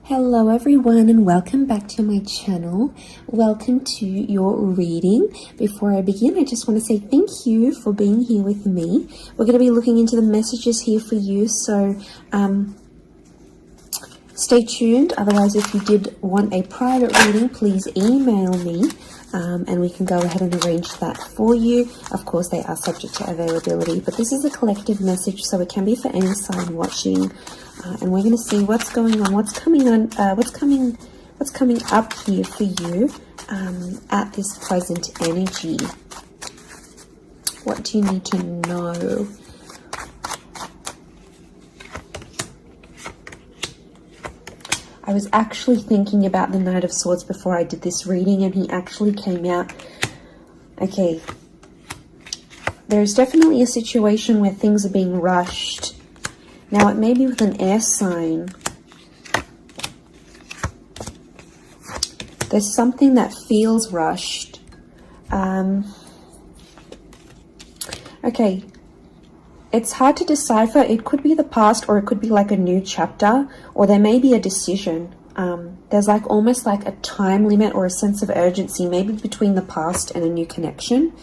Hello everyone and welcome back to my channel. Welcome to your reading. Before I begin, I just want to say thank you for being here with me. We're going to be looking into the messages here for you, so stay tuned. Otherwise, if you did want a private reading, please email me and we can go ahead and arrange that for you. Of course, they are subject to availability, but this is a collective message, so it can be for any sign watching. And we're going to see what's going on, what's coming up here for you at this present energy. What do you need to know? I was actually thinking about the Knight of Swords before I did this reading, and he actually came out. Okay, there's definitely a situation where things are being rushed. Now, it may be with an air sign. There's something that feels rushed. Okay. It's hard to decipher. It could be the past, or it could be like a new chapter, or there may be a decision. There's like almost like a time limit or a sense of urgency, maybe between the past and a new connection,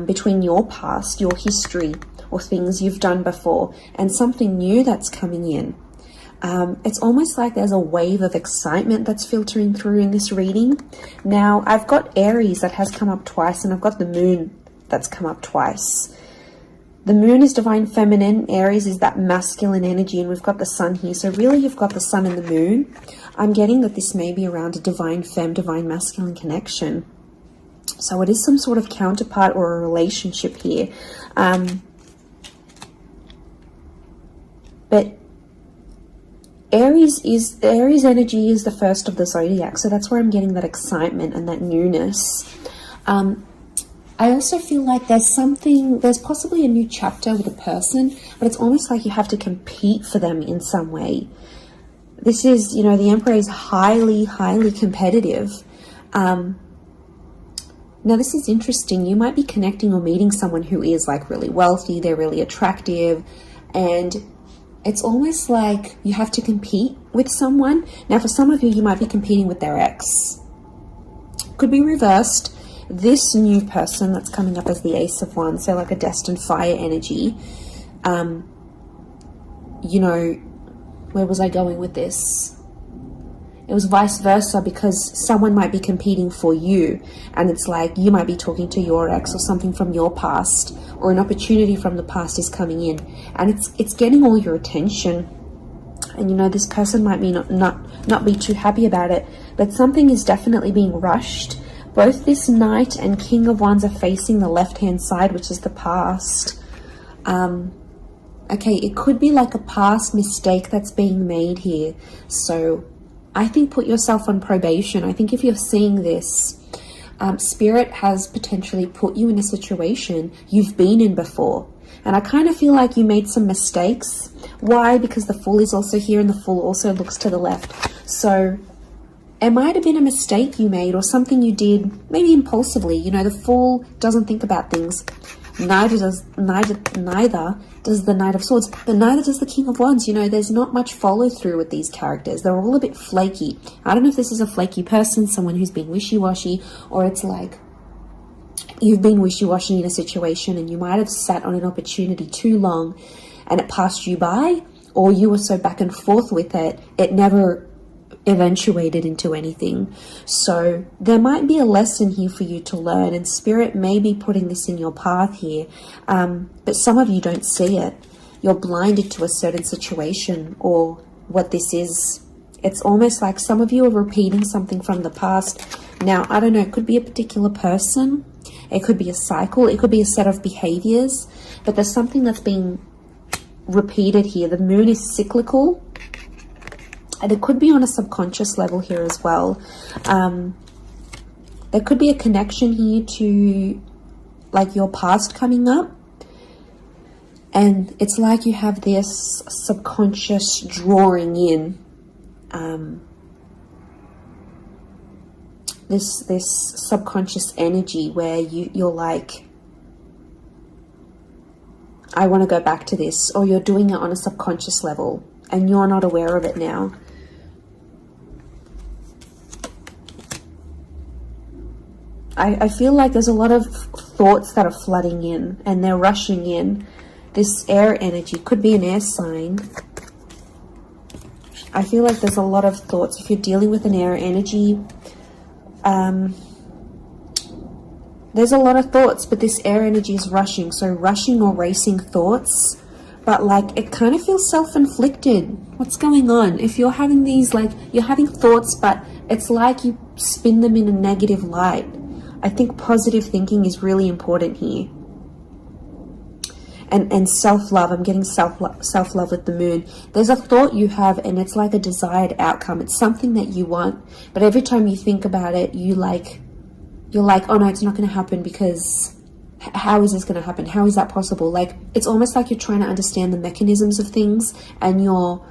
between your past, your history, or things you've done before, and something new that's coming in. It's almost like there's a wave of excitement that's filtering through in this reading. Now, I've got Aries that has come up twice, and I've got the Moon that's come up twice. The Moon is divine feminine, Aries is that masculine energy, and we've got the Sun here. So really, you've got the Sun and the Moon. I'm getting that this may be around a divine femme, divine masculine connection. So it is some sort of counterpart or a relationship here. But Aries energy is the first of the zodiac, so that's where I'm getting that excitement and that newness. I also feel like there's possibly a new chapter with a person, but it's almost like you have to compete for them in some way. This is, the Emperor is highly, highly competitive. Now, this is interesting. You might be connecting or meeting someone who is like really wealthy, they're really attractive, and it's almost like you have to compete with someone. Now, for some of you, you might be competing with their ex. Could be reversed. This new person that's coming up as the Ace of Wands, so like a destined fire energy. Where was I going with this? It was vice versa, because someone might be competing for you, and it's like you might be talking to your ex, or something from your past, or an opportunity from the past is coming in, and it's getting all your attention. And this person might be not be too happy about it, but something is definitely being rushed. Both this Knight and King of Wands are facing the left-hand side, which is the past. Okay, it could be like a past mistake that's being made here. So I think put yourself on probation. I think if you're seeing this, Spirit has potentially put you in a situation you've been in before. And I kind of feel like you made some mistakes. Why? Because the Fool is also here, and the Fool also looks to the left. So it might have been a mistake you made, or something you did maybe impulsively. The Fool doesn't think about things. Neither does the Knight of Swords, but neither does the King of Wands. There's not much follow through with these characters. They're all a bit flaky. I don't know if this is a flaky person, someone who's being wishy-washy, or it's like you've been wishy-washy in a situation and you might have sat on an opportunity too long and it passed you by, or you were so back and forth with it, it never eventuated into anything. So there might be a lesson here for you to learn, and Spirit may be putting this in your path here, but some of you don't see it. You're blinded to a certain situation or what this is. It's almost like some of you are repeating something from the past. Now, I don't know, it could be a particular person, it could be a cycle, it could be a set of behaviors, but there's something that's being repeated here. The Moon is cyclical, and it could be on a subconscious level here as well. There could be a connection here to like your past coming up. And it's like you have this subconscious drawing in. This subconscious energy where you're like, I want to go back to this. Or you're doing it on a subconscious level and you're not aware of it now. I feel like there's a lot of thoughts that are flooding in and they're rushing in. This air energy could be an air sign. I feel like there's a lot of thoughts. If you're dealing with an air energy, there's a lot of thoughts, but this air energy is rushing. So rushing or racing thoughts, but like it kind of feels self-inflicted. What's going on? If you're having these, like, you're having thoughts, but it's like you spin them in a negative light. I think positive thinking is really important here. And self-love. I'm getting self-love with the moon. There's a thought you have and it's like a desired outcome. It's something that you want, but every time you think about it, you're like, oh no, it's not going to happen, because how is this going to happen? How is that possible? Like, it's almost like you're trying to understand the mechanisms of things and you're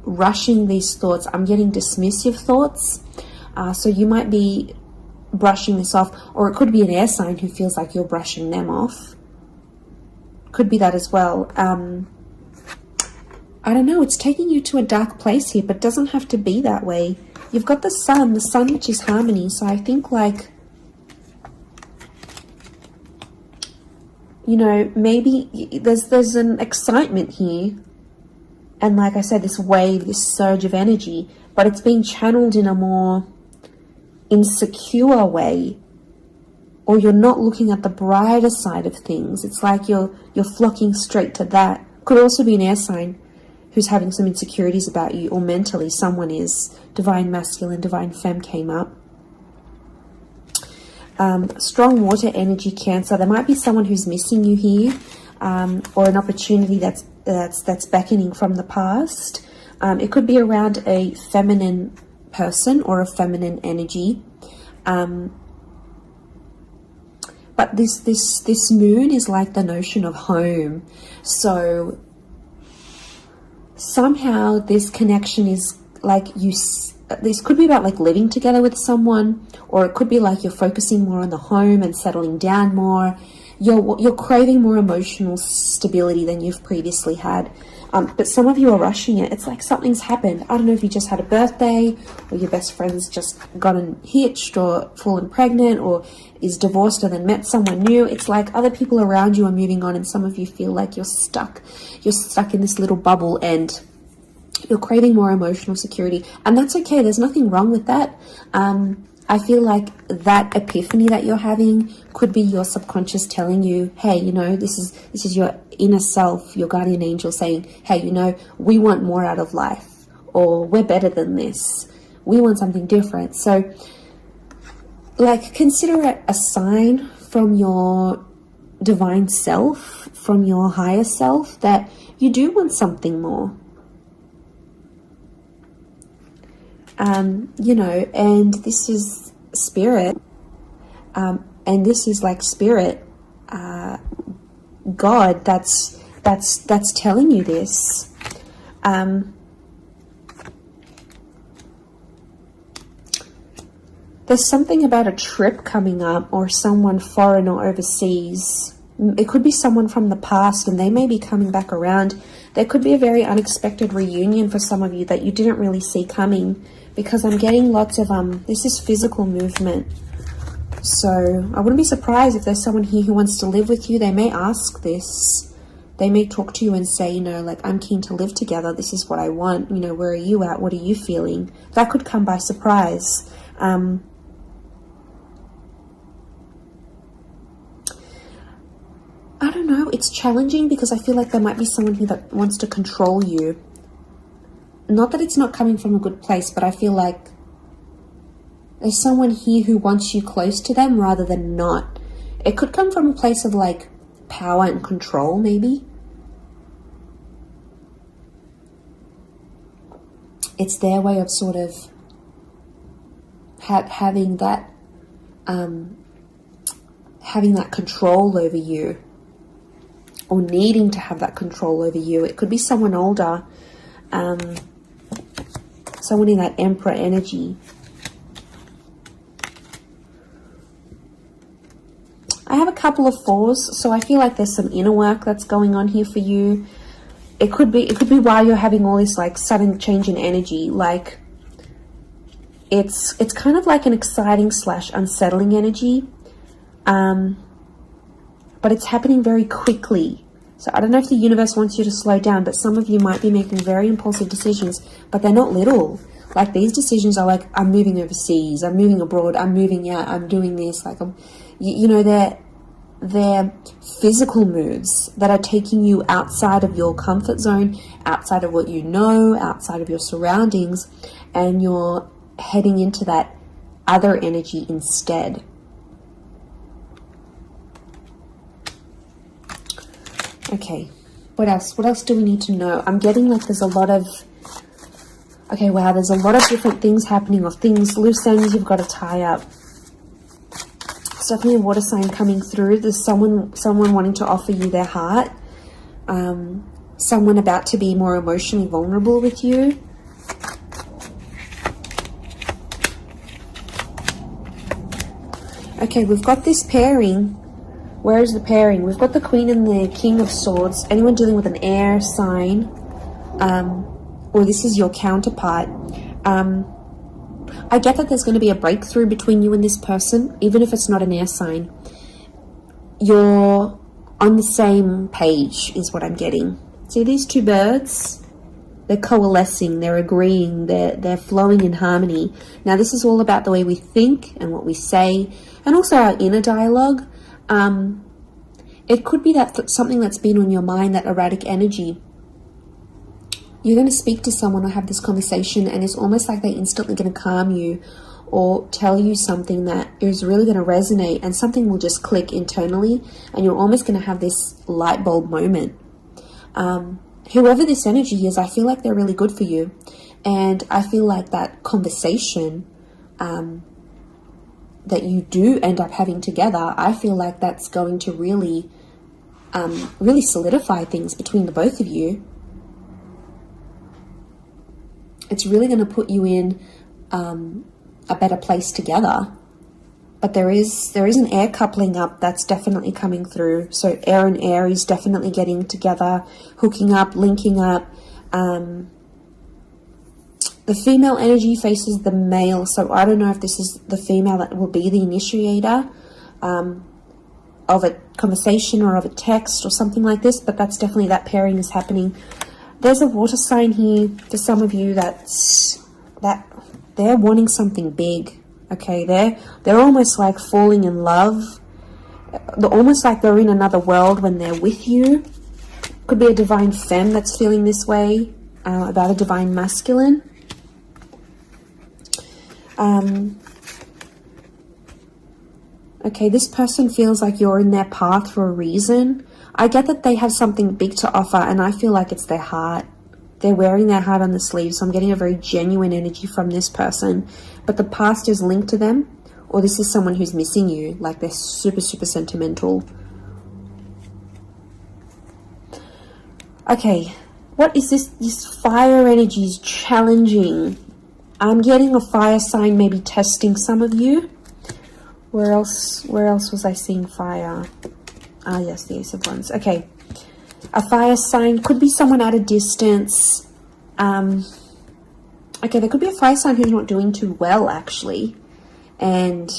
rushing these thoughts. I'm getting dismissive thoughts. So you might be brushing this off, or it could be an air sign who feels like you're brushing them off. Could be that as well. I don't know, it's taking you to a dark place here, but it doesn't have to be that way. You've got the sun which is harmony. So I think, like, you know, maybe there's an excitement here. And like I said, this wave, this surge of energy, but it's being channeled in a more insecure way. Or you're not looking at the brighter side of things. It's like you're flocking straight to that. Could also be an air sign who's having some insecurities about you, or mentally someone is. Divine masculine, divine femme came up. Strong water energy, Cancer. There might be someone who's missing you here, or an opportunity that's beckoning from the past. It could be around a feminine person or a feminine energy. But this moon is like the notion of home. So somehow this connection is like this could be about like living together with someone, or it could be like you're focusing more on the home and settling down more. You're craving more emotional stability than you've previously had. But some of you are rushing it. It's like something's happened. I don't know if you just had a birthday, or your best friend's just gotten hitched or fallen pregnant, or is divorced and then met someone new. It's like other people around you are moving on, and some of you feel like you're stuck. You're stuck in this little bubble and you're craving more emotional security. And that's okay. There's nothing wrong with that. I feel like that epiphany that you're having could be your subconscious telling you, hey, you know, this is your inner self, your guardian angel saying, hey, you know, we want more out of life, or we're better than this. We want something different. So, like, consider it a sign from your divine self, from your higher self, that you do want something more. You know, and this is spirit, and this is like spirit, God, that's telling you this. There's something about a trip coming up, or someone foreign or overseas. It could be someone from the past and they may be coming back around. There could be a very unexpected reunion for some of you that you didn't really see coming, because I'm getting lots of, this is physical movement. So I wouldn't be surprised if there's someone here who wants to live with you. They may ask this. They may talk to you and say, you know, like, I'm keen to live together. This is what I want. You know, where are you at? What are you feeling? That could come by surprise. I don't know. It's challenging because I feel like there might be someone here that wants to control you. Not that it's not coming from a good place, but I feel like there's someone here who wants you close to them rather than not. It could come from a place of like power and control, maybe. It's their way of sort of having that control over you, or needing to have that control over you. It could be someone older, someone in that Emperor energy. I have a couple of fours, so I feel like there's some inner work that's going on here for you. It could be why you're having all this like sudden change in energy. Like, it's kind of like an exciting / unsettling energy, but it's happening very quickly. So I don't know if the universe wants you to slow down, but some of you might be making very impulsive decisions, but they're not little. Like, these decisions are like, I'm moving overseas, I'm moving abroad, I'm moving out, I'm doing this. Like, you know, they're physical moves that are taking you outside of your comfort zone, outside of what you know, outside of your surroundings, and you're heading into that other energy instead. Okay, what else? What else do we need to know? I'm getting like there's a lot of... Okay, wow, there's a lot of different things happening, or things, loose ends you've got to tie up. It's definitely a water sign coming through. There's someone wanting to offer you their heart. Someone about to be more emotionally vulnerable with you. Okay, we've got this pairing. Where is the pairing? We've got the Queen and the King of Swords. Anyone dealing with an air sign, or this is your counterpart. I get that there's going to be a breakthrough between you and this person, even if it's not an air sign. You're on the same page is what I'm getting. See these two birds? They're coalescing, they're agreeing, they're flowing in harmony. Now this is all about the way we think and what we say, and also our inner dialogue. It could be that something that's been on your mind, that erratic energy. You're going to speak to someone or have this conversation, and it's almost like they're instantly going to calm you or tell you something that is really going to resonate, and something will just click internally, and you're almost going to have this light bulb moment. Whoever this energy is, I feel like they're really good for you, and I feel like that conversation that you do end up having together, I feel like that's going to really solidify things between the both of you. It's really going to put you in a better place together. But there is an air coupling up that's definitely coming through. So air and Aries definitely getting together, hooking up, linking up. The female energy faces the male. So I don't know if this is the female that will be the initiator of a conversation or of a text or something like this. But that's definitely, that pairing is happening. There's a water sign here for some of you that they're wanting something big. Okay, they're almost like falling in love. They're almost like they're in another world when they're with you. Could be a divine femme that's feeling this way about a divine masculine. Okay, this person feels like you're in their path for a reason. I get that they have something big to offer, and I feel like it's their heart. They're wearing their heart on the sleeve, so I'm getting a very genuine energy from this person. But the past is linked to them, or this is someone who's missing you, like they're super, super sentimental. Okay, what is this? This fire energy is challenging. I'm getting a fire sign maybe testing some of you. Where else was I seeing fire? Ah, yes, the Ace of Wands. Okay. A fire sign could be someone at a distance. Okay, there could be a fire sign who's not doing too well, actually. And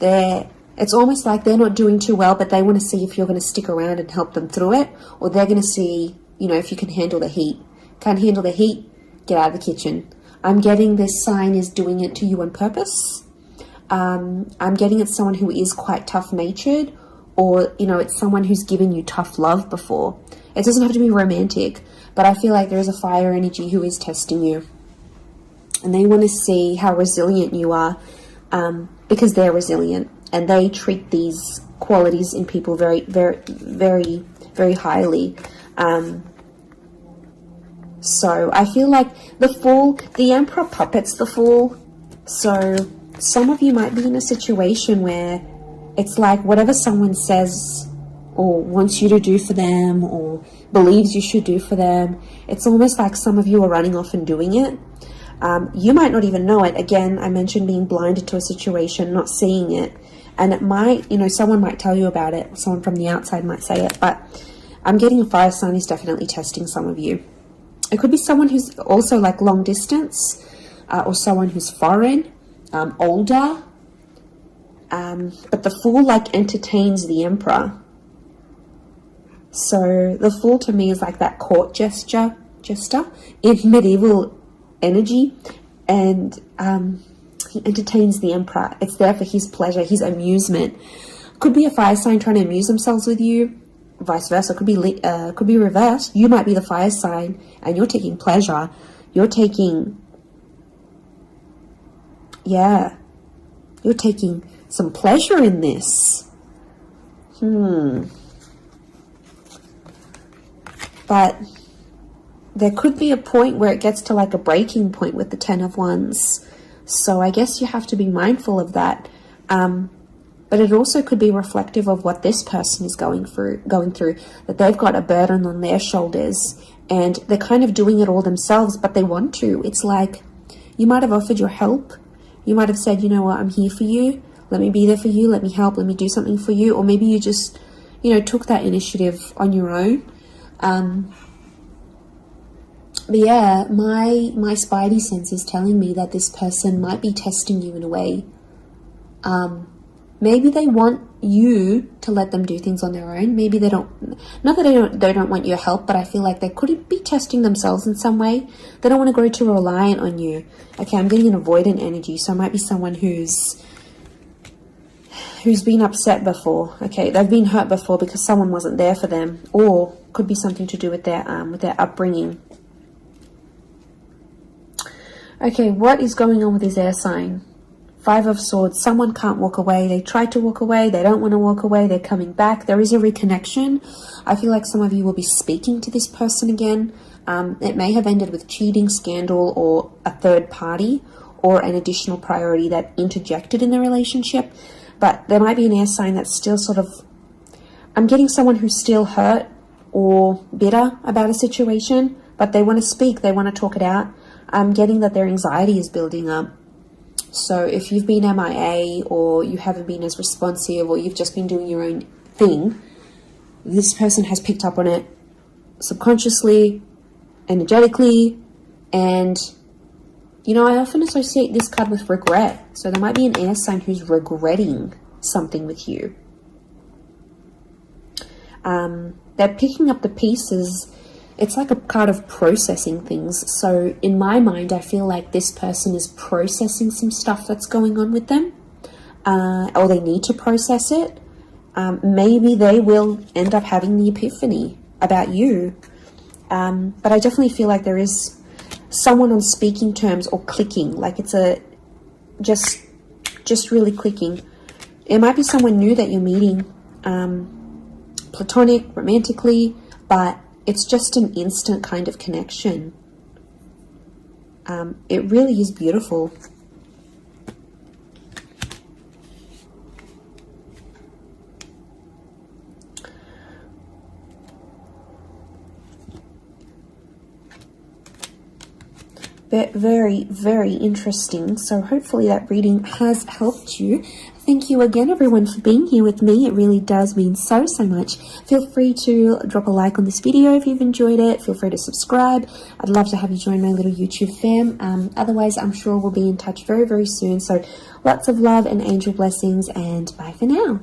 it's almost like they're not doing too well, but they want to see if you're going to stick around and help them through it. Or they're going to see, you know, if you can handle the heat. Can't handle the heat? Get out of the kitchen. I'm getting this sign is doing it to you on purpose. I'm getting it's someone who is quite tough-natured, or, you know, it's someone who's given you tough love before. It doesn't have to be romantic, but I feel like there is a fire energy who is testing you. And they want to see how resilient you are, because they're resilient. And they treat these qualities in people very, very, very, very highly. So I feel like the Fool, the Emperor puppets the Fool. So some of you might be in a situation where it's like whatever someone says or wants you to do for them or believes you should do for them, it's almost like some of you are running off and doing it. You might not even know it. Again, I mentioned being blinded to a situation, not seeing it. And it might, you know, someone might tell you about it. Someone from the outside might say it. But I'm getting a fire sign is definitely testing some of you. It could be someone who's also like long distance. or someone who's foreign, older. But the Fool like entertains the Emperor. So the Fool to me is like that court jester in medieval energy, and he entertains the Emperor. It's there for his pleasure, his amusement. Could be a fire sign trying to amuse themselves with you, vice versa. Could be reversed. You might be the fire sign and you're taking pleasure. You're taking some pleasure in this. But there could be a point where it gets to like a breaking point with the Ten of Wands. So I guess you have to be mindful of that. But it also could be reflective of what this person is going through, that they've got a burden on their shoulders and they're kind of doing it all themselves, but they want to. It's like you might have offered your help. You might have said, you know what, I'm here for you. Let me be there for you. Let me help. Let me do something for you. Or maybe you just, took that initiative on your own. But yeah, my spidey sense is telling me that this person might be testing you in a way. Maybe they want you to let them do things on their own. Maybe they don't, not that they don't want your help, but I feel like they could be testing themselves in some way. They don't want to grow too reliant on you. Okay, I'm getting an avoidant energy, so it might be someone who's been upset before. Okay, they've been hurt before because someone wasn't there for them, or could be something to do with their upbringing. Okay, what is going on with this air sign? Five of Swords. Someone can't walk away. They tried to walk away. They don't want to walk away. They're coming back. There is a reconnection. I feel like some of you will be speaking to this person again. It may have ended with cheating, scandal, or a third party, or an additional priority that interjected in the relationship. But there might be an air sign that's still sort of... I'm getting someone who's still hurt or bitter about a situation, but they want to speak. They want to talk it out. I'm getting that their anxiety is building up. So if you've been MIA, or you haven't been as responsive, or you've just been doing your own thing, this person has picked up on it subconsciously, energetically, and I often associate this card with regret. So there might be an air sign who's regretting something with you. They're picking up the pieces. It's like a card of processing things. So in my mind, I feel like this person is processing some stuff that's going on with them, or they need to process it. Maybe they will end up having the epiphany about you. But I definitely feel like there is someone on speaking terms or clicking, like it's just really clicking. It might be someone new that you're meeting, platonic, romantically, but it's just an instant kind of connection. It really is beautiful. Very, very interesting. So hopefully that reading has helped you. Thank you again, everyone, for being here with me. It really does mean so much. Feel free to drop a like on this video if you've enjoyed it. Feel free to subscribe. I'd love to have you join my little YouTube fam. Otherwise, I'm sure we'll be in touch very, very soon. So lots of love and angel blessings, and bye for now.